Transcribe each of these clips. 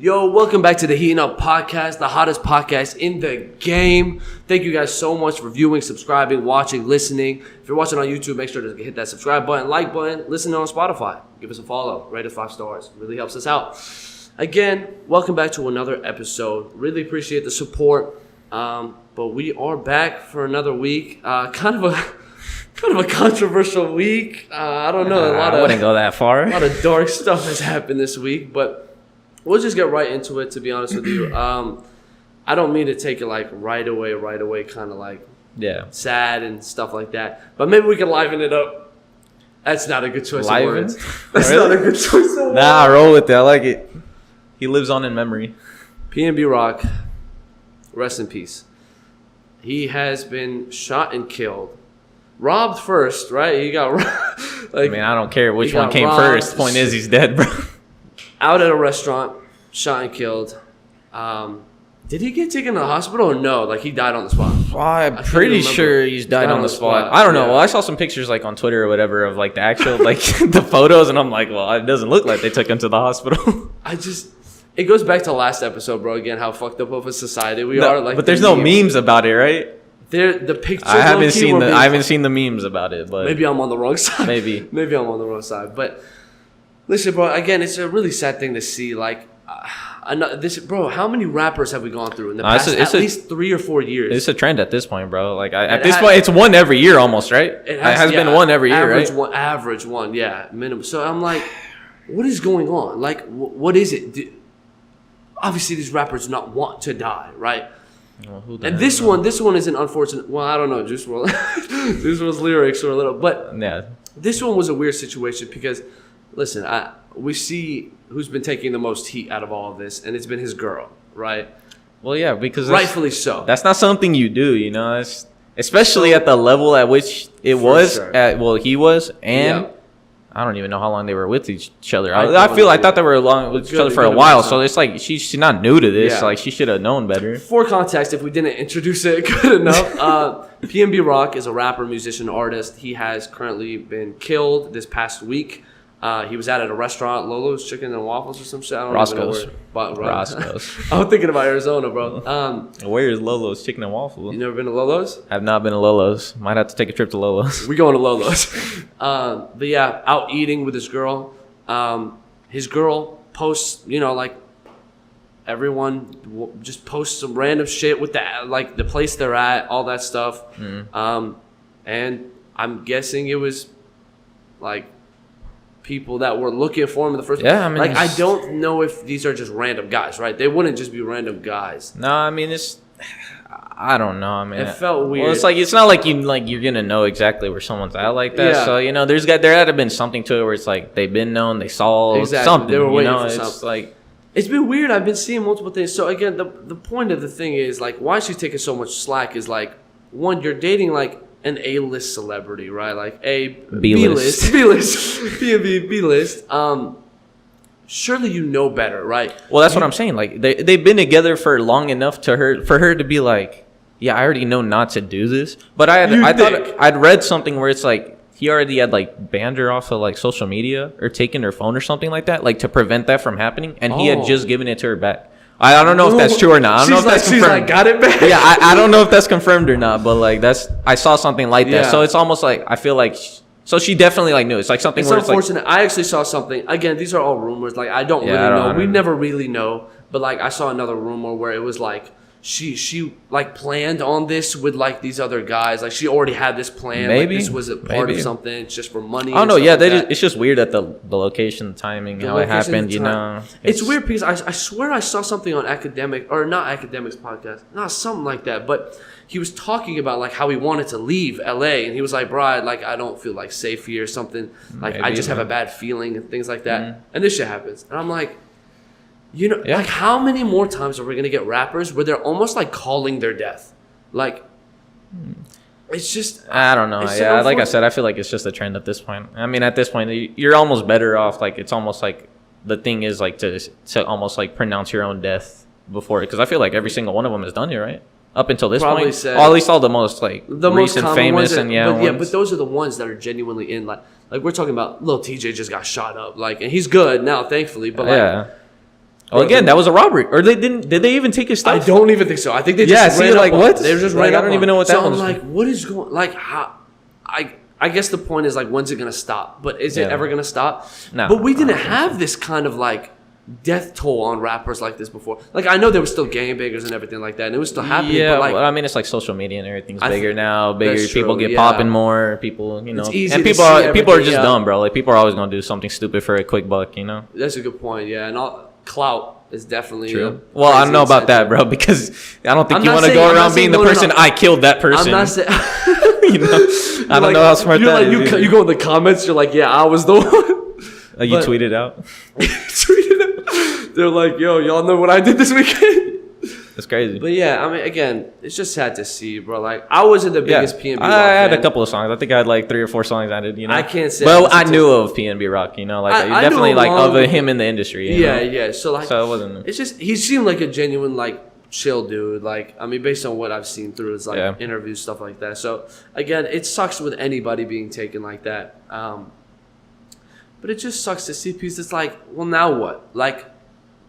Yo, welcome back to the Heatin Up podcast, the hottest podcast in the game. Thank you guys so much for viewing, subscribing, watching, listening. If you're watching on YouTube, make sure to hit that subscribe button, like button, listen on Spotify. Give us a follow, rate us 5 stars. It really helps us out. Again, welcome back to another episode. Really appreciate the support. But we are back for another week. Kind of a controversial week. I don't know. I wouldn't go that far. A lot of dark stuff has happened this week, but we'll just get right into it, to be honest with you. I don't mean to take it like right away, kind of like sad and stuff like that. But maybe we can liven it up. That's not a good choice of words. That's not a good choice of words. Nah, roll with it. I like it. He lives on in memory. PnB Rock, rest in peace. He has been shot and killed. Robbed first, right? He got I mean, I don't care which one came first. Point is, he's dead, bro. Out at a restaurant, shot and killed. Did he get taken to the hospital or no? Like, he died on the spot. I'm pretty sure he's died on the spot. I don't know. Well, I saw some pictures like on Twitter or whatever of like the actual like the photos, and I'm like, well, it doesn't look like they took him to the hospital. It goes back to last episode, bro. Again, how fucked up of a society we are. Like, but there's no memes about it, right? The pictures. I haven't seen the memes about it, but maybe I'm on the wrong side. Maybe I'm on the wrong side. But listen, bro. Again, it's a really sad thing to see. Like, bro. How many rappers have we gone through in the past? At least 3 or 4 years. It's a trend at this point, bro. Like at this point, it's one every year almost, right? It has been one every year, right? Average one, yeah, minimum. So I'm like, what is going on? Like, what is it? Obviously, these rappers do not want to die, right? Well, and this one is an unfortunate. Well, I don't know. Juice WRLD's lyrics are a little, but this one was a weird situation because, listen, we see who's been taking the most heat out of all of this, and it's been his girl, right? Well, yeah, because rightfully so. That's not something you do, you know. Especially at the level at which it was. Sure. He was, and. Yeah. I don't even know how long they were with each other. I thought they were with each other for a while. So it's like she's not new to this. Yeah. Like she should have known better. For context, if we didn't introduce it good enough, PnB Rock is a rapper, musician, artist. He has currently been killed this past week. He was at a restaurant, Lolo's Chicken and Waffles or some shit. I don't Roscoe's. Even know Roscoe's. I was thinking about Arizona, bro. Where is Lolo's Chicken and Waffles? You never been to Lolo's? I've not been to Lolo's. Might have to take a trip to Lolo's. We going to Lolo's. But yeah, out eating with his girl. His girl posts, like everyone just posts some random shit with the place they're at, all that stuff. Mm. And I'm guessing it was like people that were looking for him in the first place. Yeah, I mean, I don't know if these are just random guys, right? They wouldn't just be random guys. No, I mean, I don't know. I mean, it felt weird. Well, it's not like you're gonna know exactly where someone's at like that. Yeah. So there had to been something to it where it's like they've been known, they saw something. They were waiting for something. It's been weird. I've been seeing multiple things. So again, the point of the thing is like why she's taking so much slack is like one, you're dating like an A-list celebrity, right? Like a B-list, PnB B-list. Surely you know better, right? Well, that's what I'm saying. Like they've been together for long enough for her to be like, yeah, I already know not to do this. But I thought I'd read something where it's like he already had like banned her off of like social media or taken her phone or something like that, like to prevent that from happening. And he had just given it to her back. I don't know if that's true or not. I don't know if that's confirmed. She's like, got it back. Yeah, I don't know if that's confirmed or not, but like I saw something like that. So it's almost like I feel like so she definitely like knew. It's like something. It's unfortunate. I actually saw something. Again, these are all rumors. Like I don't really know. We never really know. But like I saw another rumor where it was like she like planned on this with like these other guys. Like she already had this plan. Maybe like, this was a part of something. It's just for money. Oh no, yeah. It's just weird that the location, the timing, how it happened. It's weird because I swear I saw something on not Academics podcast, not something like that. But he was talking about like how he wanted to leave LA, and he was like, "Bro, I don't feel like safe here or something. Like I just have a bad feeling and things like that." Mm-hmm. And this shit happens, and I'm like. Like how many more times are we going to get rappers where they're almost like calling their death? Like, it's just... I don't know. Yeah, like I said, I feel like it's just a trend at this point. I mean, at this point, you're almost better off. Like, it's almost like the thing is like to almost like pronounce your own death before it. Because I feel like every single one of them has done it, right? Up until this point. At least all the most like the recent most famous ones but those are the ones that are genuinely in like we're talking about Lil TJ just got shot up. Like, and he's good now, thankfully. But like... Oh, again, that was a robbery. Or they didn't? Did they even take his stuff? I don't even think so. I think they just ran up what? They just ran up. I don't even know what that was. So I'm like, what is going? Like, how? I guess the point is like, when's it gonna stop? But is it ever gonna stop? No. But we didn't have this kind of like death toll on rappers like this before. Like, I know there were still gangbangers and everything like that, and it was still happening. Yeah, but like, well, I mean, it's like social media and everything's bigger now. Bigger, people get yeah. popping more. People, you know, It's easy and to people see people are just everything, dumb, bro. Like people are always gonna do something stupid for a quick buck, you know. That's a good point. Yeah, and clout is definitely true. Well, I don't know about that, bro, because I don't think you want to go around being the person. I killed that person. I'm not saying. You know, I don't know how smart that is. You go in the comments. You're like, yeah, I was the one. You tweeted out. They're like, yo, y'all know what I did this weekend? That's crazy. But yeah, I mean, again, it's just sad to see, bro. Like, I wasn't the biggest PnB Rock I had fan. a couple of songs. I think I had like 3 or 4 songs I did, you know. I can't say. Well, I knew of PnB Rock, you know, like I definitely like of him in the industry. You know? Yeah. So like, so it wasn't. It's just he seemed like a genuine like chill dude. Like, I mean, based on what I've seen through his like interviews, stuff like that. So again, it sucks with anybody being taken like that. But it just sucks to see people. It's like, well, now what? Like,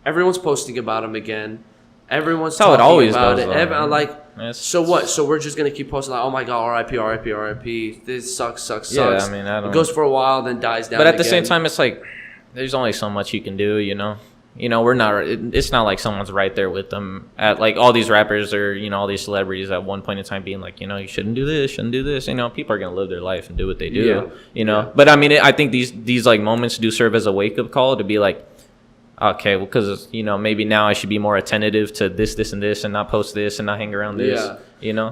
everyone's posting about him again. Everyone's talking about it. So what? So we're just gonna keep posting like, oh my god, R.I.P., R.I.P., R.I.P. This sucks. Yeah, I mean, I don't. It goes for a while, then dies down. But at the same time, it's like there's only so much you can do, you know. We're not. It's not like someone's right there with them. At like all these rappers or all these celebrities at one point in time being like, you shouldn't do this, shouldn't do this. People are gonna live their life and do what they do. Yeah. But I mean, I think these like moments do serve as a wake up call to be like, okay, well, because maybe now I should be more attentive to this, and this, and not post this, and not hang around this.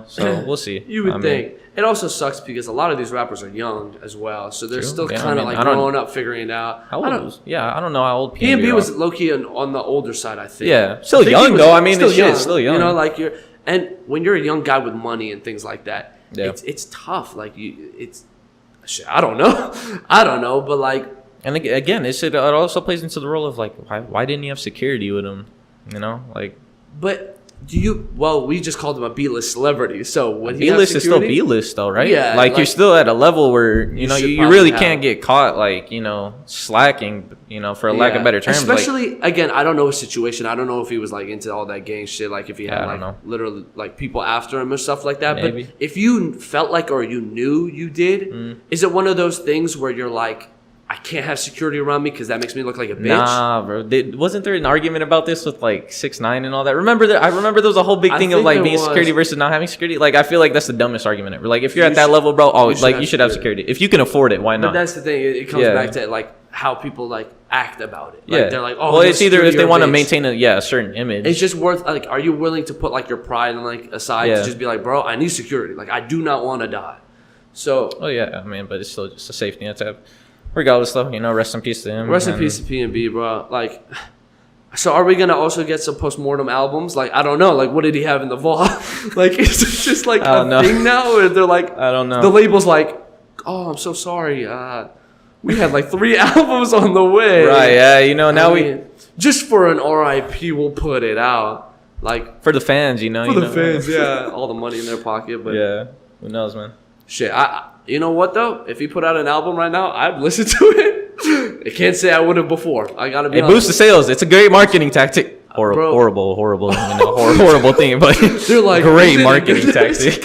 So we'll see. You would think. It also sucks because a lot of these rappers are young as well, so they're still kind of like growing up, figuring it out. How old was? Yeah, I don't know how old PnB was low key on the older side, I think. Yeah, still young though. I mean, still young. Like and when you're a young guy with money and things like that, it's tough. Like I don't know, but like. And again, it also plays into the role of like, why didn't you have security with him? But we just called him a B-list celebrity. So when B-list is still B-list though, right? Yeah. Like you're still at a level where, you really can't get caught like, slacking, for a lack of better terms. Especially, again, I don't know his situation. I don't know if he was like into all that gang shit. Like if he had literally like people after him or stuff like that. Maybe. But if you felt like, or you knew you did, is it one of those things where you're like, I can't have security around me because that makes me look like a bitch? Nah, bro. Wasn't there an argument about this with like 6ix9ine and all that? I remember there was a whole big thing of like being security versus not having security. Like I feel like that's the dumbest argument ever. Like if you're at that level, bro, you should have security. If you can afford it, why not? But that's the thing. It comes back to like how people like act about it. Like, they're like, oh, well, it's either if they want to maintain a certain image. It's just worth like, are you willing to put like your pride and like aside to just be like, bro, I need security. Like I do not want to die. So. Oh yeah, I mean, but it's still just a safety net to have. Regardless, though, rest in peace to him. Rest in peace to PnB, bro. Like, so are we gonna also get some postmortem albums? Like, I don't know. Like, what did he have in the vault? Like, is it just like a thing now? Or they're like, I don't know. The label's like, oh, I'm so sorry. We had like 3 albums on the way. Right? Yeah. Now we just for an RIP, we'll put it out. Like for the fans, For the fans, yeah. All the money in their pocket, but yeah. Who knows, man? Shit, you know what though? If he put out an album right now, I'd listen to it. I can't say I would have before. I gotta be honest. It boosts the sales. It's a great marketing tactic. Horrible, horrible thing, but they're like great marketing tactic.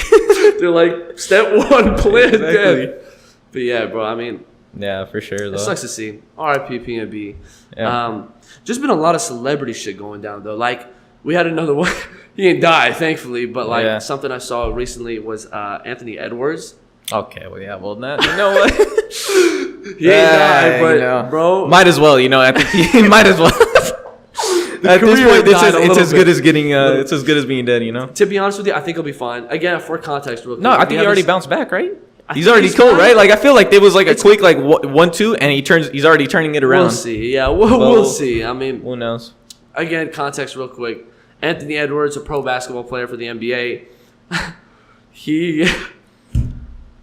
They're like step 1, plan dead. But yeah, bro. I mean, yeah, for sure. Though it sucks to see. R.I.P. PnB. Yeah. Just been a lot of celebrity shit going down though. Like we had another one. He didn't die, thankfully, but like something I saw recently was Anthony Edwards. Okay, well, yeah, well, that, you know what? He ain't died, but bro, might as well. I think he might as well. At this point, it's as good as getting. It's as good as being dead. To be honest with you, I think he'll be fine. Again, for context, real quick. No, I think he already bounced back, right? He's already cool, right? Like I feel like there was like a quick like 1-2, and he's already turning it around. We'll see. Yeah, we'll see. I mean, who knows? Again, context, real quick. Anthony Edwards, a pro basketball player for the NBA.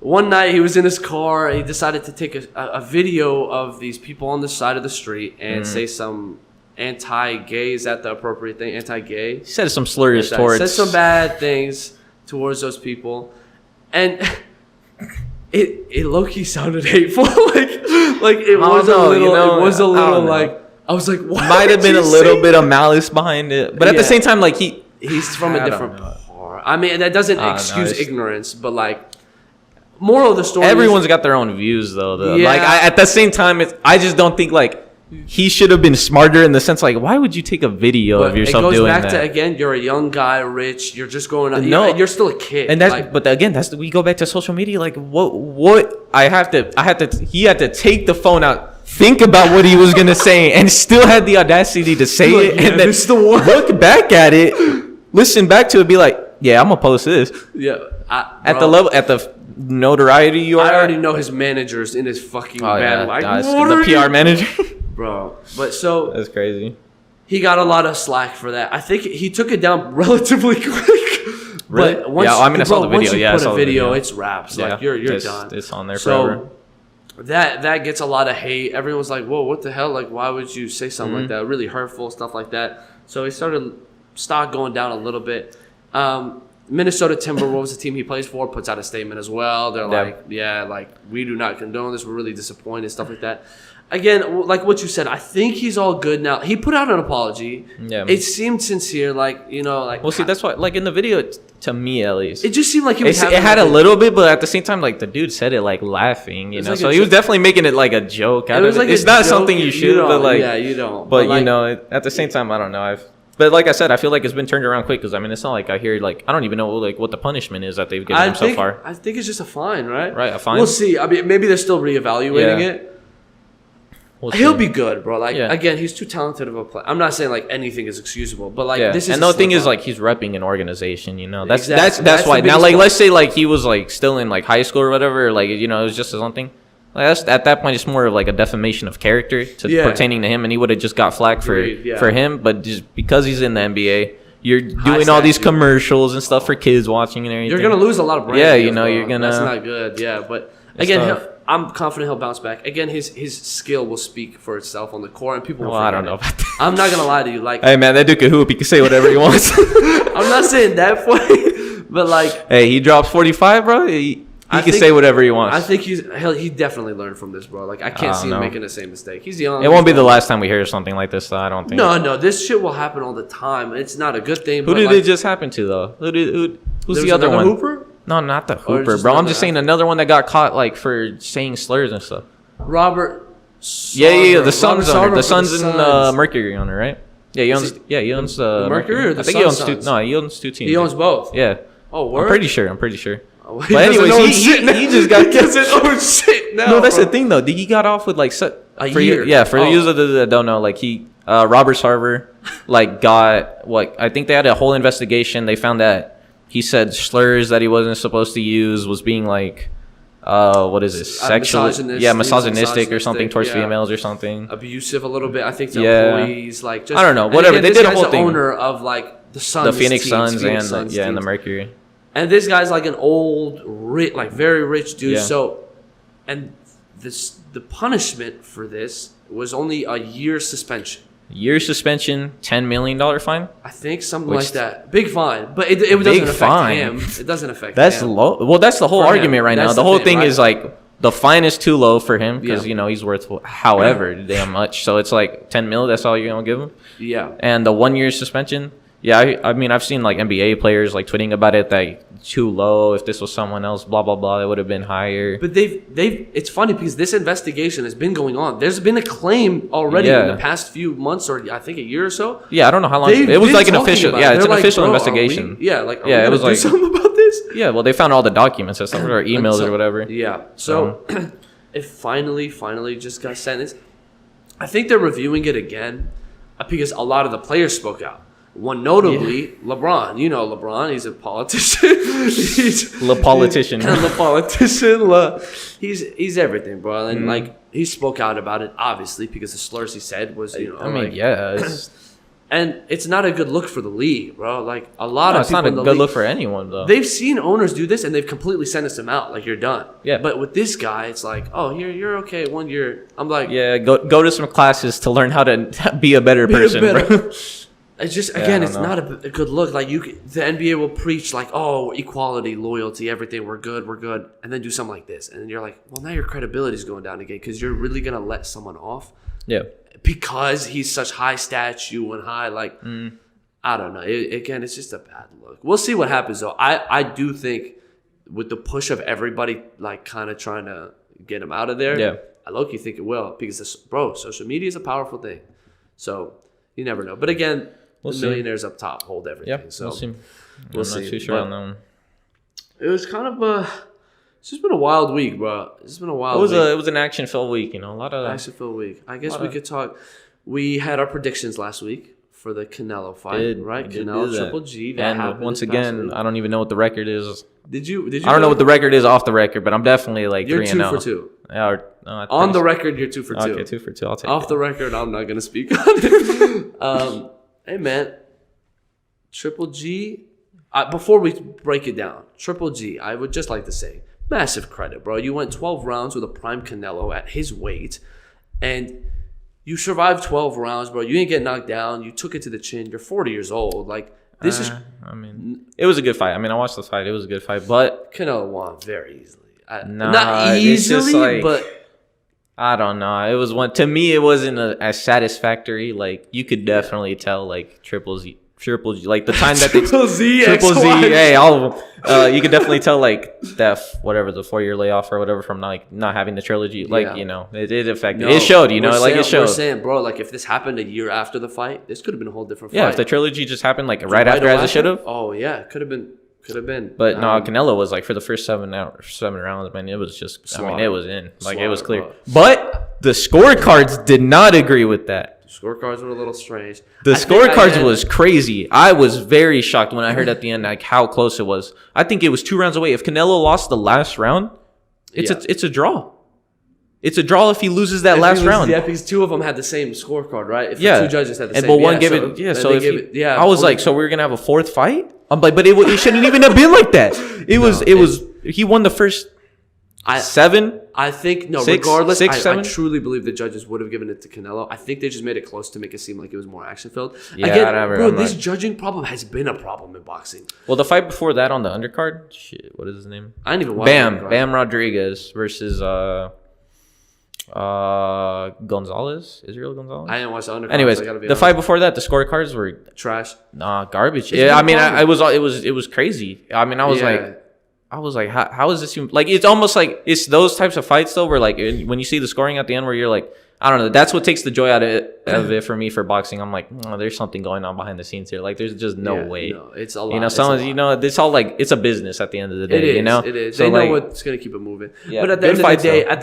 One night he was in his car and he decided to take a video of these people on the side of the street and say some anti-gay. Is that the appropriate thing? Anti-gay? He said some slurs towards. Said some bad things towards those people. And it low-key sounded hateful. like it was a little like I was like, what? Might have been a little bit of malice behind it, but at the same time, like he's from a different part. I mean, that doesn't excuse ignorance, but like, moral of the story. Everyone's got their own views, though. Yeah. Like, at the same time, I just don't think like he should have been smarter in the sense like, why would you take a video of yourself doing that? It goes back to, again, you're a young guy, rich. You're just going. You're still a kid. And but again, we go back to social media. Like, what? He had to take the phone out. Think about what he was gonna say, and still had the audacity to say it, and then look back at it, listen back to it, be like, "Yeah, I'm gonna post this." Yeah, at the notoriety you are. I already know his managers in his fucking bad. The PR manager, bro. But so that's crazy. He got a lot of slack for that. I think he took it down relatively quick. Really? But once, I saw the video. Once you put a video, it's wraps. Like you're done. It's on there forever. That gets a lot of hate. Everyone's like, whoa, what the hell? Like, why would you say something like that? Really hurtful, stuff like that. So he started stock going down a little bit. Minnesota Timberwolves, the team he plays for, puts out a statement as well. They're like, we do not condone this. We're really disappointed, stuff like that. Again, like what you said, I think he's all good now. He put out an apology. Yeah. It seemed sincere, Well, see, that's why, like in the video, to me at least, it just seemed like he was. It had a little bit, but at the same time, like the dude said it like laughing, you know. Like so he was definitely making it like a joke. It's not something you should, but like, yeah, you don't. But you know, at the same time, I don't know. But like I said, I feel like it's been turned around quick because I mean, it's not like I hear like I don't even know like what the punishment is that they've given him so far. I think it's just a fine, right? Right, a fine. We'll see. I mean, maybe they're still reevaluating it. He'll be good, bro. Like again, he's too talented of a player. I'm not saying like anything is excusable, but like this is. And the thing is, like he's repping an organization. You know, that's why. Now, like let's say like he was like still in like high school or whatever, or, like you know, it was just his own thing. Like that's at that point, it's more of like a defamation of character pertaining to him, and he would have just got flack for him. But just because he's in the NBA, you're doing all these commercials and stuff for kids watching and everything. You're gonna lose a lot of brand. Yeah, you know, you're gonna. That's not good. Yeah, but again. I'm confident he'll bounce back. Again, his skill will speak for itself on the court, and people will I don't know about that. I'm not gonna lie to you. Like, hey man, that dude can hoop. He can say whatever he wants. I'm not saying that way, but like, hey, he drops 45, bro. He can say whatever he wants. I think he definitely learned from this, bro. Like, I can't see him making the same mistake. He's young. It won't be the last time we hear something like this, though. I don't think. No, this shit will happen all the time. It's not a good thing. Who did it just happen to though? Who's the other one? Hooper? No, not the Hooper, bro. I'm just saying another one that got caught like for saying slurs and stuff. Robert. Sarver. Yeah. The Suns and Mercury owner, right? Yeah, he owns the Mercury or the Suns? I think he owns two teams. He owns both. Yeah. Oh, word? I'm pretty sure. But anyways, he just got shit now. No, that's the thing though. He got off with like a year. For the users that don't know, like Robert Sarver, like got what I think they had a whole investigation. They found that he said slurs that he wasn't supposed to use, was being like, what is it? Sexual, misogynistic or something towards females or something. Abusive a little bit, I think, to employees. Like, just, I don't know, whatever. They did a whole thing. Owner of like the Suns, the Phoenix Suns, and the Mercury. And this guy's like an old, like very rich dude. Yeah. So, and the punishment for this was only a year suspension. Year suspension, $10 million fine? I think something like that. Big fine. But it doesn't affect him. It doesn't affect that's him. Low. Well, that's the whole argument right now. The whole thing is like the fine is too low for him because, you know, he's worth however damn much. So it's like 10 mil. That's all you're going to give him? Yeah. And the 1 year suspension. Yeah, I mean, I've seen like NBA players like tweeting about it that too low. If this was someone else, blah blah blah, it would have been higher. But it's funny because this investigation has been going on. There's been a claim already in the past few months, or I think a year or so. Yeah, I don't know how long. It was like an official. Yeah, it's an official investigation. It was like something about this. Yeah, well, they found all the documents or something, or emails or whatever. Yeah, so it finally just got sentenced. I think they're reviewing it again because a lot of the players spoke out. One notably, LeBron. You know LeBron. He's a politician. He's Le politician. He's everything, bro. And like he spoke out about it, obviously, because the slurs he said was, you know. I mean, and it's not a good look for the league, bro. Like a lot of it's people not a good look for anyone, though. They've seen owners do this, and they've completely sentenced him out. Like, you're done. Yeah. But with this guy, it's like, oh, you're okay. 1 year. I'm like, yeah, go to some classes to learn how to be a better person, bro. It's just, again, it's not a good look. Like, the NBA will preach, like, oh, equality, loyalty, everything, we're good, and then do something like this. And then you're like, well, now your credibility is going down again because you're really going to let someone off. Yeah. because he's such high statue and high, like, I don't know. Again, it's just a bad look. We'll see what happens, though. I do think with the push of everybody, like, kind of trying to get him out of there, I low-key think it will. Because, social media is a powerful thing. So, you never know. But again, the millionaires up top hold everything. Yeah, so we'll see. I'm not too sure on that one. It was kind of it's just been a wild week, bro. It's just been a wild week. It was an action-filled week, a lot of action-filled week. I guess we could talk. We had our predictions last week for the Canelo fight, right? Canelo Triple G. And once again, I don't even know what the record is. Did you? I don't know what the record is off the record, but I'm definitely like you're 3-0. 2 for 2. Yeah, on the record, you're 2 for 2. Okay, 2 for 2. I'll take it. Off the record, I'm not gonna speak on it. Hey man, Triple G. Before we break it down, Triple G, I would just like to say, massive credit, bro. You went 12 rounds with a prime Canelo at his weight, and you survived 12 rounds, bro. You didn't get knocked down. You took it to the chin. You're 40 years old. Like, this is... it was a good fight. I watched the fight. It was a good fight, but... Canelo won very easily. Not easily, but... I don't know. It was one... To me, it wasn't as satisfactory. Like, you could definitely tell, like, Triple G, like the time that Triple Z, hey, all of them. You could definitely tell, like, that whatever the 4-year layoff or whatever from like not having the trilogy, like it affected. It showed, it showed. We're saying, bro, like if this happened a year after the fight, this could have been a whole different fight. Yeah, if the trilogy just happened like right after, as it should have. Oh yeah, could have been. But no, Canelo was like for the first 7 rounds, man. It was just, it was in, like it was clear. Bro. But the scorecards did not agree with that. Scorecards were a little strange. The scorecards was crazy. I was very shocked when I heard at the end like how close it was. I think it was 2 rounds away. If Canelo lost the last round, it's a draw. It's a draw if he loses that last round. Yeah, because 2 of them had the same scorecard, right? If the 2 judges had the same. But one gave it. Yeah, so I was like, so we were gonna have a 4th fight. I'm like, but it shouldn't even have been like that. It was. He won the first 7. I think regardless, I truly believe the judges would have given it to Canelo. I think they just made it close to make it seem like it was more action filled. Yeah, again, bro, this judging problem has been a problem in boxing. Well, the fight before that on the undercard, what is his name? I didn't even watch Bam Rodriguez versus Gonzalez, Israel Gonzalez. I didn't watch the undercard. Anyways, the fight before that, the scorecards were trash. Nah, garbage. Yeah, it was crazy. I was like, how is this even, like, it's almost like it's those types of fights though where like when you see the scoring at the end where you're like, I don't know, that's what takes the joy out of it for me for boxing. I'm like, there's something going on behind the scenes here. Like there's just no way. No, it's a lot. It's all like, it's a business at the end of the day. It is. So they know what's gonna keep it moving. Yeah, but at the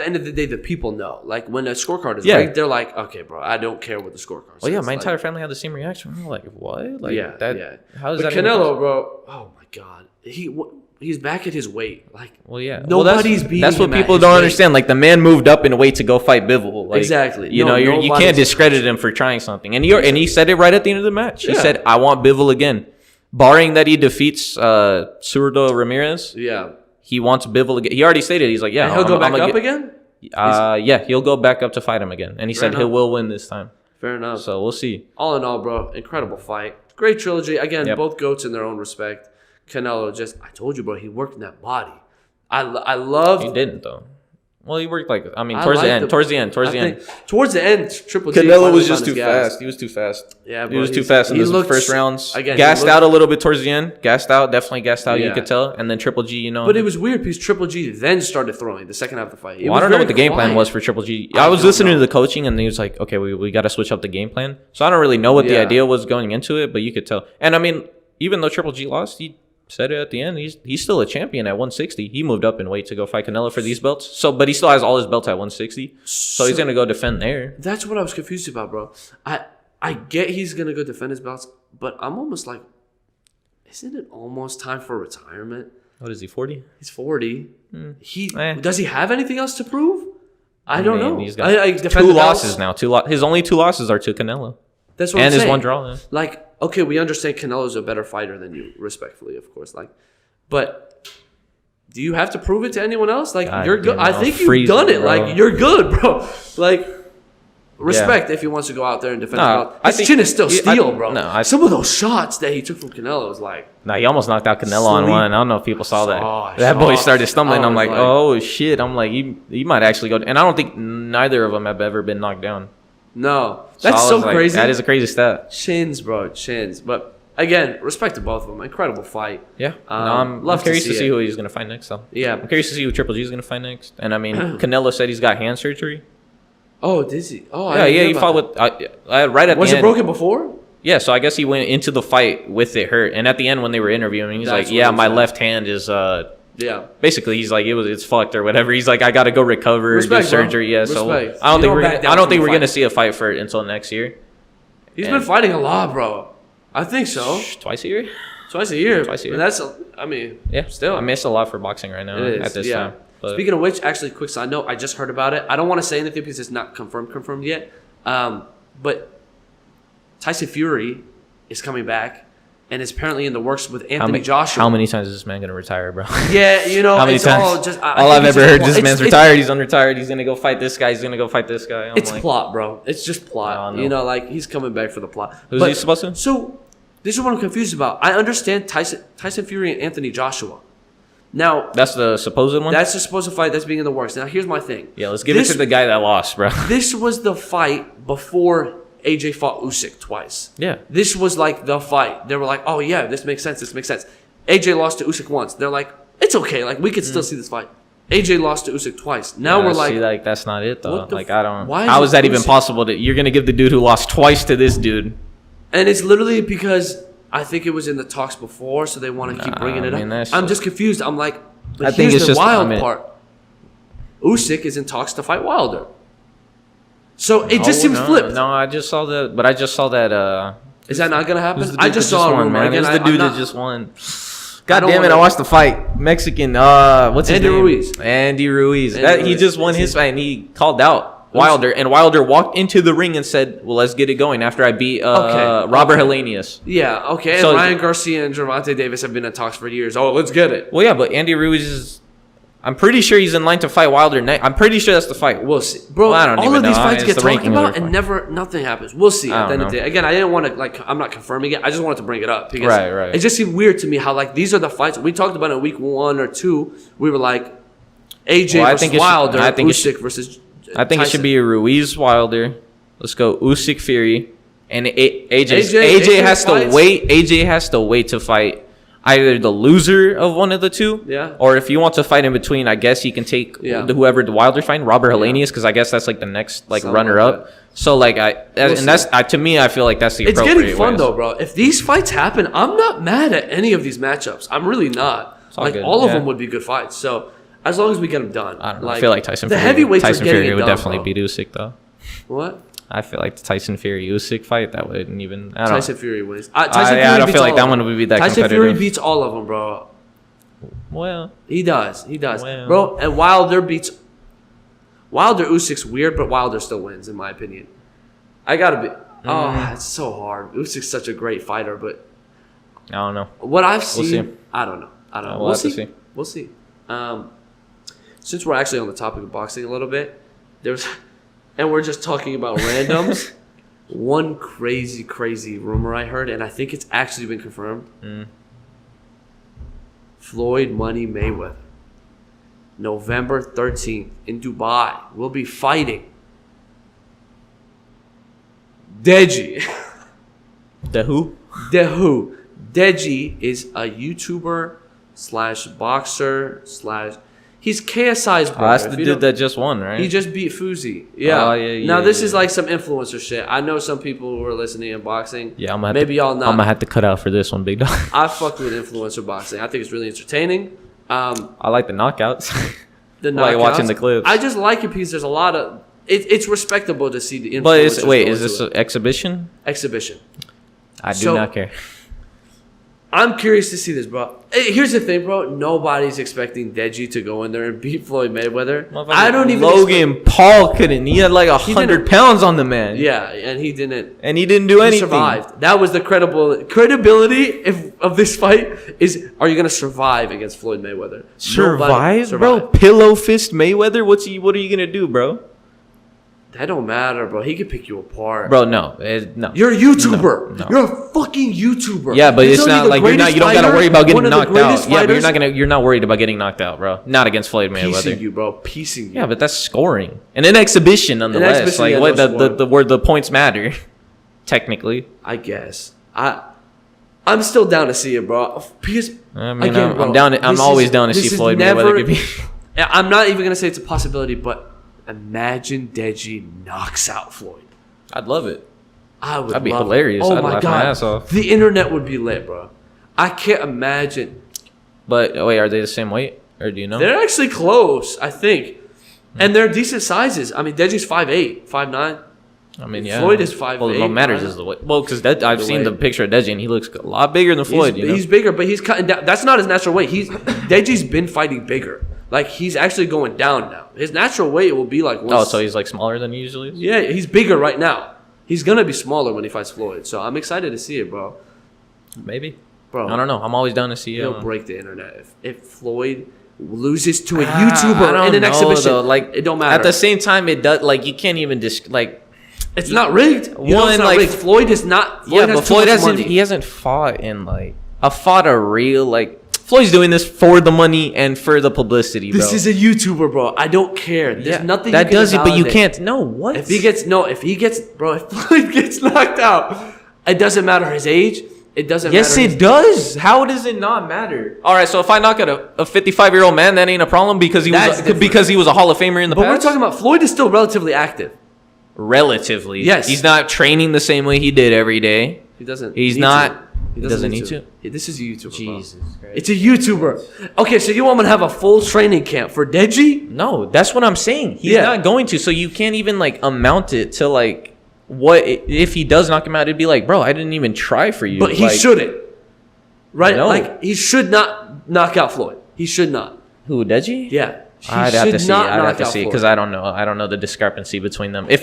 end of the day, the people know. Like when a scorecard is rigged, they're like, okay, bro, I don't care what the scorecard says. Well, yeah, my entire family had the same reaction. I'm like, what? Like, how is that? Canelo, bro. Oh my god, he's back at his weight. Like, nobody's beating him. That's what people don't understand. Like, the man moved up in weight to go fight Bivol. Like, exactly. You can't discredit him for trying something. And he said it right at the end of the match. He said, "I want Bivol again." Barring that he defeats Zurdo Ramirez. Yeah. He wants Bivol again. He already stated he's like, and he'll go back up again. He'll go back up to fight him again. And he said he will win this time. Fair enough. So we'll see. All in all, bro, incredible fight. Great trilogy. Again, both GOATs in their own respect. Canelo I told you, bro, he worked in that body. I love. He didn't, though. Well, he worked towards the end. Towards the end, Triple G. Canelo was just too fast. He was too fast. Yeah, bro, he was too fast in the first rounds. Again, gassed out a little bit towards the end. Definitely gassed out. You could tell. And then Triple G, But it was weird because Triple G then started throwing the second half of the fight. I don't know what the game plan was for Triple G. I was listening to the coaching, and he was like, "Okay, we got to switch up the game plan." So I don't really know what the idea was going into it, but you could tell. And I mean, even though Triple G lost, he said it at the end. He's still a champion at 160. He moved up in weight to go fight Canelo for these belts. So, but he still has all his belts at 160. So he's gonna go defend there. That's what I was confused about, bro. I get he's gonna go defend his belts, but I'm almost like, isn't it almost time for retirement? What is he? 40? He's 40. Does he have anything else to prove? I don't know. He's got 2 losses now. His only 2 losses are to Canelo. That's what I'm saying. And his 1 draw. Yeah. Like, okay, we understand Canelo's a better fighter than you, respectfully, of course. Like, but do you have to prove it to anyone else? Like, you're good. I think you've done it. Bro. Like, you're good, bro. Like, respect if he wants to go out there and defend his belt. His chin is still steel, bro. Some of those shots that he took from Canelo was like... he almost knocked out Canelo on one. I don't know if people saw that. That boy started stumbling. I'm like, oh, shit. I'm like, he might actually go... And I don't think neither of them have ever been knocked down. No. So That's I so was like, crazy. That is a crazy stat. Chins, bro. Chins. But again, respect to both of them. Incredible fight. Yeah. I'm curious to see who he's going to fight next, though. Yeah. I'm curious to see who Triple G is going to fight next. And I mean, Canelo said he's got hand surgery. Oh, did he? Oh, yeah. He fought with right at the end. Was it broken before? Yeah, so I guess he went into the fight with it hurt, and at the end when they were interviewing, he's like, "Yeah, my left hand is yeah." Basically, he's like, it's fucked or whatever. He's like, I got to go recover, do surgery. Bro. Yeah, so Respect. I don't think we're gonna see a fight for it until next year. He's been fighting a lot, bro. I think so. Twice a year. Twice a year. And that's I mean, yeah. Still, I miss a lot for boxing right now at this time. But speaking of which, actually, quick side note, I just heard about it. I don't want to say anything because it's not confirmed yet. But Tyson Fury is coming back, and is apparently in the works with Anthony Joshua. How many times is this man gonna retire, bro? Yeah, you know, how many it's times? All I've ever heard, this man's retired. He's unretired. He's gonna go fight this guy. He's gonna go fight this guy. It's plot, bro. It's just plot. You know, like he's coming back for the plot. Who's he supposed to? So this is what I'm confused about. I understand Tyson Fury and Anthony Joshua. Now that's the supposed one. That's the supposed fight that's being in the works. Now here's my thing. Yeah, let's give it to the guy that lost, bro. This was the fight before AJ fought Usyk twice. Yeah. This was like the fight. They were like, oh yeah, this makes sense. AJ lost to Usyk once. They're like, it's okay. Like we could still see this fight. AJ lost to Usyk twice. Now we're like, like that's not it though. Like I don't. Why how is that even possible that you're gonna give the dude who lost twice to this dude? And it's literally because I think it was in the talks before, so they want to keep bringing it up. I'm just confused. I'm like, I think it's the wild part. Usyk is in talks to fight Wilder. So it just seems flipped. No, I just saw that. But I just saw that. Is that not gonna happen? I just saw a rumor. Man. Again, it was the dude that just won. God damn it! I watched the fight. Mexican. What's his name? Andy Ruiz. He just won his fight, and he called out Wilder, and Wilder walked into the ring and said, "Well, let's get it going." After I beat Robert Helenius. Yeah. Okay. So, and Ryan Garcia and Gervonta Davis have been in talks for years. Oh, let's get it. Well, yeah, but Andy Ruiz is. I'm pretty sure he's in line to fight Wilder next. I'm pretty sure that's the fight. We'll see, bro. Well, all of these fights get talked about, and nothing happens. We'll see. At the end of the day, again, I didn't want to I'm not confirming it. I just wanted to bring it up because right. It just seemed weird to me how these are the fights we talked about in week 1 or 2. We were like AJ versus Wilder, Usyk versus. I think it should be a Ruiz Wilder. Let's go Usyk Fury, and AJ has to wait. AJ has to wait to fight either the loser of one of the two, or if you want to fight in between, I guess you can take whoever the Wilder fight, Robert Helenius, because I guess that's like the next runner up. So like to me, I feel like that's the appropriate way. It's getting fun though, bro. If these fights happen, I'm not mad at any of these matchups. I'm really not. All of them would be good fights. So as long as we get them done, I don't know. I feel like Tyson Fury would definitely beat Usyk though. What? I feel like the Tyson Fury Usyk fight that wouldn't even. Tyson Fury wins. I don't feel like that one would be that competitive. Tyson Fury beats all of them, bro. Well, he does, bro. And Wilder Usyk's weird, but Wilder still wins in my opinion. I gotta be. Oh, it's so hard. Usyk's such a great fighter, but I don't know. What I've seen, I don't know. We'll see. We'll see. Since we're actually on the topic of boxing a little bit, and we're just talking about randoms. One crazy rumor I heard, and I think it's actually been confirmed. Floyd Money Mayweather, November 13th in Dubai, will be fighting Deji. The who? Deji is a YouTuber / boxer / He's KSI's brother. That's the dude that just won, right? He just beat Fuzi. Yeah. Oh, yeah. Now, this is like some influencer shit. I know some people who are listening in boxing. Yeah, maybe y'all not. I'm going to have to cut out for this one, big dog. I fucked with influencer boxing. I think it's really entertaining. I like the knockouts. Like watching the clips. I just like it because there's a lot of... It's respectable to see the influencers. But is this an exhibition? Exhibition. I do not care. I'm curious to see this, bro. Hey, here's the thing, bro. Nobody's expecting Deji to go in there and beat Floyd Mayweather. I don't even. Logan Paul couldn't. He had like 100 pounds on the man. Yeah, and he didn't. And he didn't do anything. He survived. That was the credibility of this fight. Are you gonna survive against Floyd Survive, bro? Pillow fist Mayweather. What are you gonna do, bro? That don't matter, bro. He can pick you apart. Bro, no. You're a YouTuber. No. You're a fucking YouTuber. Yeah, but You're it's telling not me like you don't got to worry about getting knocked out. Yeah, but you're not worried about getting knocked out, bro. Not against Floyd Mayweather. Piecing you, bro. Piecing you. Yeah, but that's scoring. And an exhibition nonetheless. Like what where the points matter technically. I guess. I'm still down to see it, bro. Because I mean, again, I'm always down to see Floyd Mayweather. I'm not even gonna say it's a possibility, but imagine Deji knocks out Floyd. I'd love it. That'd be hilarious. Oh I'd my laugh god, my ass off. The internet would be lit, bro. I can't imagine. But wait, are they the same weight, or do you know? They're actually close, I think, and they're decent sizes. I mean, Deji's 5'8", 5'9". I mean, yeah. Floyd is 5'8". Well, what matters is the weight. Well, because I've seen the picture of Deji, and he looks a lot bigger than Floyd. He's bigger, but he's cutting down. That's not his natural weight. Deji's been fighting bigger. Like, he's actually going down now. His natural weight will be like... so he's like smaller than he usually is? Yeah, he's bigger right now. He's going to be smaller when he fights Floyd. So I'm excited to see it, bro. Maybe. Bro. I don't know. I'm always down to see it. He'll break the internet. If Floyd loses to a YouTuber in an exhibition, though. Like, it don't matter. At the same time, it does... Like, you can't even it's not rigged. It's not rigged. Floyd is not... Floyd hasn't... He hasn't fought in, fought a real, Floyd's doing this for the money and for the publicity, bro. This is a YouTuber, bro. I don't care. There's nothing that does it, but you can't. No, what? If Floyd gets knocked out, it doesn't matter his age. It doesn't matter. Yes, it does. How does it not matter? All right, so if I knock out a 55-year-old man, that ain't a problem because he was a Hall of Famer in the past. But we're talking about Floyd is still relatively active. Relatively, yes. He's not training the same way he did every day. He doesn't. He's not. He doesn't need to. This is a YouTuber. Jesus Christ. It's a YouTuber. Okay, so you want me to have a full training camp for Deji? No, that's what I'm saying. He's not going to. So you can't even amount it to what if he does knock him out? It'd be like, bro, I didn't even try for you. But he shouldn't. Right? No. He should not knock out Floyd. He should not. Who, Deji? Yeah. I'd have to see because I don't know. I don't know the discrepancy between them. One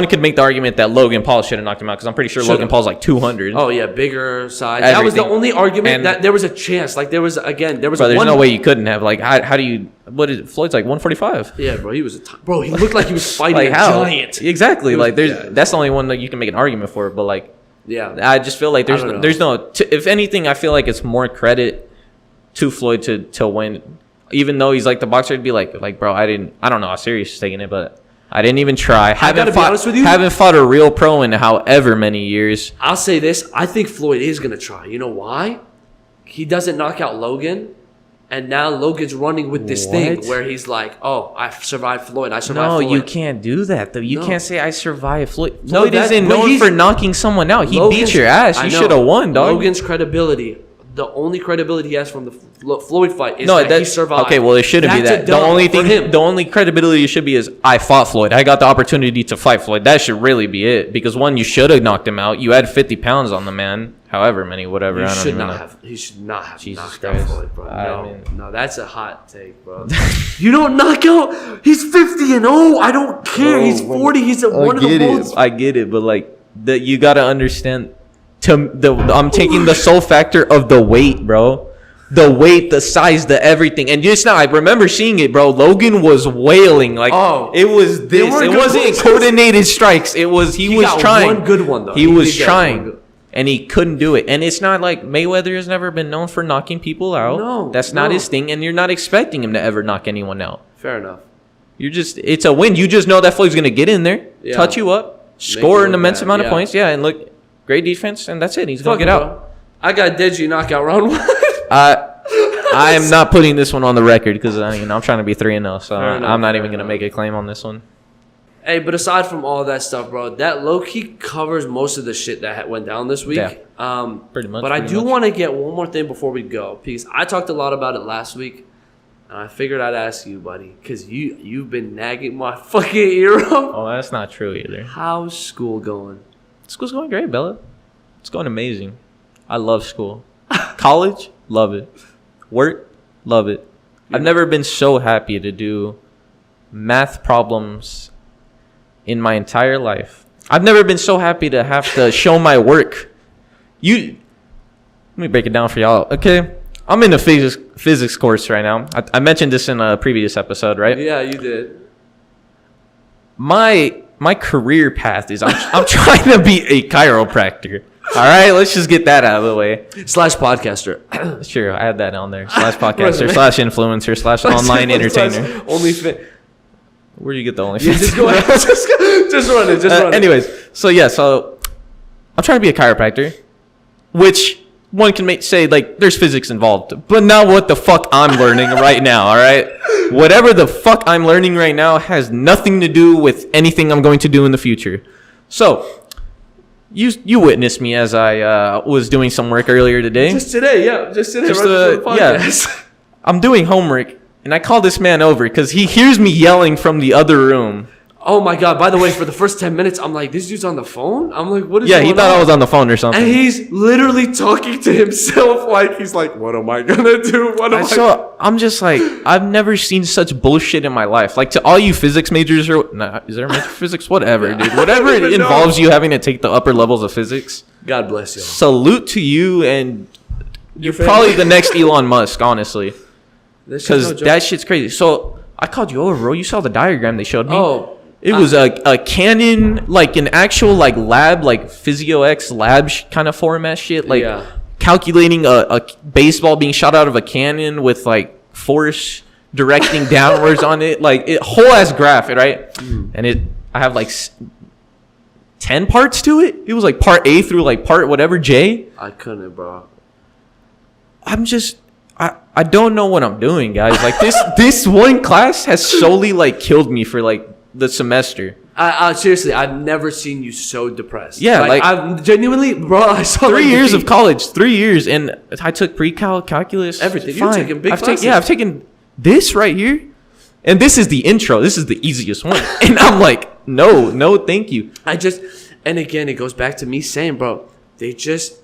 could make the argument that Logan Paul should have knocked him out because I'm pretty sure Logan Paul's 200. Oh yeah, bigger size. That was the only argument that there was a chance. But there's no way you couldn't have. How do you? What is it? Floyd's 145. Yeah, bro. He was bro. He looked like he was fighting a giant. Exactly. That's the only one that you can make an argument for. But yeah, I just feel like there's no. If anything, I feel like it's more credit to Floyd to win. Even though he's the boxer, it'd be bro, I don't know how serious he's taking it, but I didn't even try. I gotta be honest with you. Haven't fought a real pro in however many years. I'll say this. I think Floyd is going to try. You know why? He doesn't knock out Logan, and now Logan's running with this thing where he's oh, I survived Floyd. Floyd. No, you can't do that, though. You can't say I survived Floyd. Floyd isn't known for knocking someone out. He beat your ass. You should have won, dog. Logan's credibility. The only credibility he has from the Floyd fight is that he survived. Okay, well, it shouldn't be that. The only credibility should be is I fought Floyd. I got the opportunity to fight Floyd. That should really be it. Because one, you should have knocked him out. You had 50 pounds on the man. However many, whatever. He should not have knocked out Floyd, bro. No, that's a hot take, bro. You don't knock out. He's 50-0. I don't care. Bro, he's 40. He's one of the most. I get it, but you got to understand. I'm taking the sole factor of the weight, bro. The weight, the size, the everything. And just now, I remember seeing it, bro. Logan was wailing. It was this. It wasn't coordinated strikes. He was trying. One good one, though. He was trying. And he couldn't do it. And it's not like Mayweather has never been known for knocking people out. No. That's not his thing. And you're not expecting him to ever knock anyone out. Fair enough. It's a win. You just know that Floyd's going to get in there, touch you up, score an immense amount of points. Yeah, and look. Great defense, and that's it. He's going to get out. I got Deji knockout round 1. I am not putting this one on the record because I'm trying to be 3-0, so I'm not even going to make a claim on this one. Hey, but aside from all that stuff, bro, that low-key covers most of the shit that went down this week. Yeah, pretty much. But I do want to get one more thing before we go, because I talked a lot about it last week, and I figured I'd ask you, buddy, because you've been nagging my fucking ear off. Oh, that's not true either. How's school going? School's going great, Bella. It's going amazing. I love school. College, love it. Work, love it. I've never been so happy to do math problems in my entire life. I've never been so happy to have to show my work. Let me break it down for y'all. Okay, I'm in a physics course right now. I mentioned this in a previous episode, right? Yeah, you did. my career path is I'm trying to be a chiropractor. All right, let's just get that out of the way. / podcaster. Sure, I had that on there. / podcaster, / influencer, / online entertainer. Only fit. Where do you get the only? Yeah, just go ahead. just run it. Anyways, so I'm trying to be a chiropractor, which one can say like there's physics involved, but not what the fuck I'm learning right now. All right, whatever the fuck I'm learning right now has nothing to do with anything I'm going to do in the future. So. You witnessed me as I was doing some work earlier today. Just today. Right before the podcast. Yeah. I'm doing homework, and I call this man over because he hears me yelling from the other room. Oh my God! By the way, for the first 10 minutes, I'm like, "This dude's on the phone." I'm like, "What is?" Yeah, he thought I was on the phone or something. And he's literally talking to himself, like he's like, "What am I gonna do? So I'm just like, I've never seen such bullshit in my life. Like to all you physics majors, is there a major for physics? Whatever, dude. Whatever it involves you having to take the upper levels of physics. God bless you. Salute to you, and you're probably the next Elon Musk, honestly, because that shit's crazy. So I called you over, bro. You saw the diagram they showed me. Oh. It was a Canon, like an actual like lab, like PhysioX lab kind of format shit. Like calculating a baseball being shot out of a cannon with like force directing downwards on it. Like whole ass graph, right? And I have like 10 parts to it. It was like part A through like part whatever J. I couldn't, bro. I don't know what I'm doing, guys. Like this one class has solely like killed me for like the semester. Seriously, I've never seen you so depressed. Yeah, like I've genuinely, bro. I saw 3 years of college, 3 years, and I took pre-cal, calculus, everything. Fine. You're taking big classes. I've taken this right here, and this is the intro. This is the easiest one, and I'm like, no, thank you. And again, it goes back to me saying, bro, they just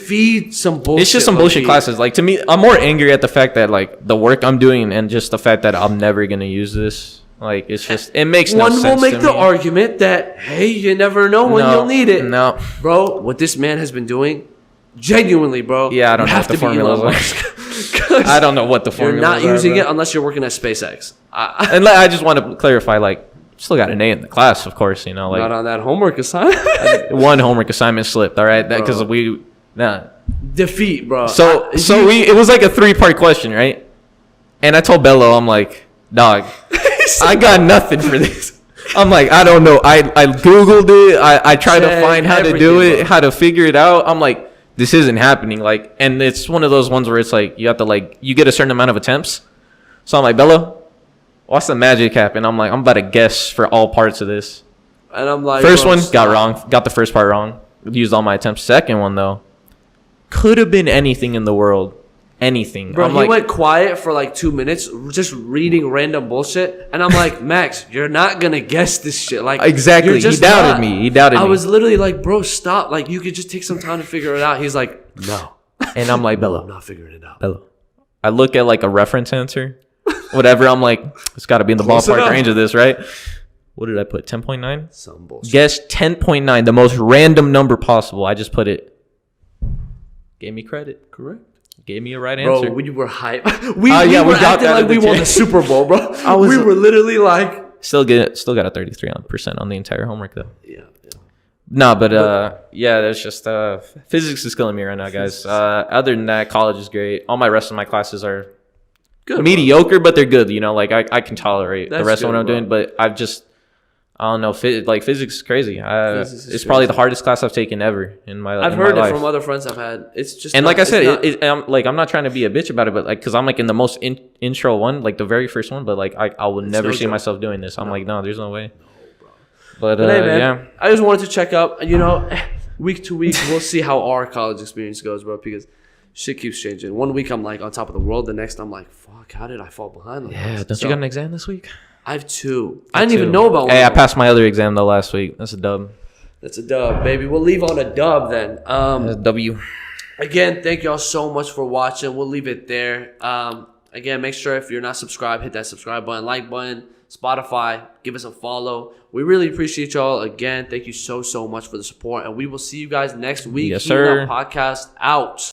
feed some bullshit. It's just some bullshit classes. Like to me, I'm more angry at the fact that like the work I'm doing and just the fact that I'm never gonna use this. Like it's just it makes no sense. One will make the argument that hey, you never know when you'll need it. No, bro, what this man has been doing, genuinely, bro. Yeah, I don't know what the formulas are. I don't know what the formulas are. You're not using it unless you're working at SpaceX. And I just want to clarify, like, still got an A in the class, of course. You know, like not on that homework assignment. One homework assignment slipped. All right, because defeat, bro. It was like a 3-part question, right? And I told Bello, I'm like, dog. I got nothing for this. I'm like, I don't know. I Googled it. I tried to find how to do it, how to figure it out. I'm like, this isn't happening. Like, and it's one of those ones where it's like, you have to like, you get a certain amount of attempts. So I'm like, Bello, what's the magic happen? I'm like, I'm about to guess for all parts of this. And I'm like, first one got wrong. Got the first part wrong. Used all my attempts. Second one though, could have been anything in the world. Anything. Bro, he went quiet for like 2 minutes just reading random bullshit. And I'm like, Max, you're not going to guess this shit. Like exactly. He doubted me. I was literally like, bro, stop. Like you could just take some time to figure it out. He's like, no. And I'm like, Bello, I'm not figuring it out. Bello. I look at like a reference answer. Whatever. I'm like, it's got to be in the ballpark range of this, right? What did I put? 10.9? Some bullshit. Guess 10.9, the most random number possible. I just put it. Gave me credit. Correct. Gave me a right answer. Bro, we were hype. We were acting like we won the Super Bowl, bro. We were literally like... Still got a 33% on the entire homework, though. Yeah. No, but there's just... physics is killing me right now, guys. Other than that, college is great. All my rest of my classes are good, mediocre, but they're good. You know, like I can tolerate the rest of what I'm doing, but I've just... I don't know. Physics is crazy. It's probably the hardest class I've taken ever in my life. I've heard it from other friends I've had. It's just and like I said, I'm not trying to be a bitch about it, but like because I'm like in the most intro one, like the very first one, but like I would never see myself doing this. I'm like, no, there's no way. But hey, man, yeah, I just wanted to check up. You know, week to week, we'll see how our college experience goes, bro. Because shit keeps changing. 1 week I'm like on top of the world. The next I'm like, fuck, how did I fall behind? Like yeah, don't you got an exam this week? I have 2. I didn't even know about one. Hey, I passed my other exam though last week. That's a dub. That's a dub, baby. We'll leave on a dub then. That's a W. Again, thank y'all so much for watching. We'll leave it there. Again, make sure if you're not subscribed, hit that subscribe button, like button, Spotify, give us a follow. We really appreciate y'all. Again, thank you so much for the support, and we will see you guys next week. Yes, sir. Podcast out.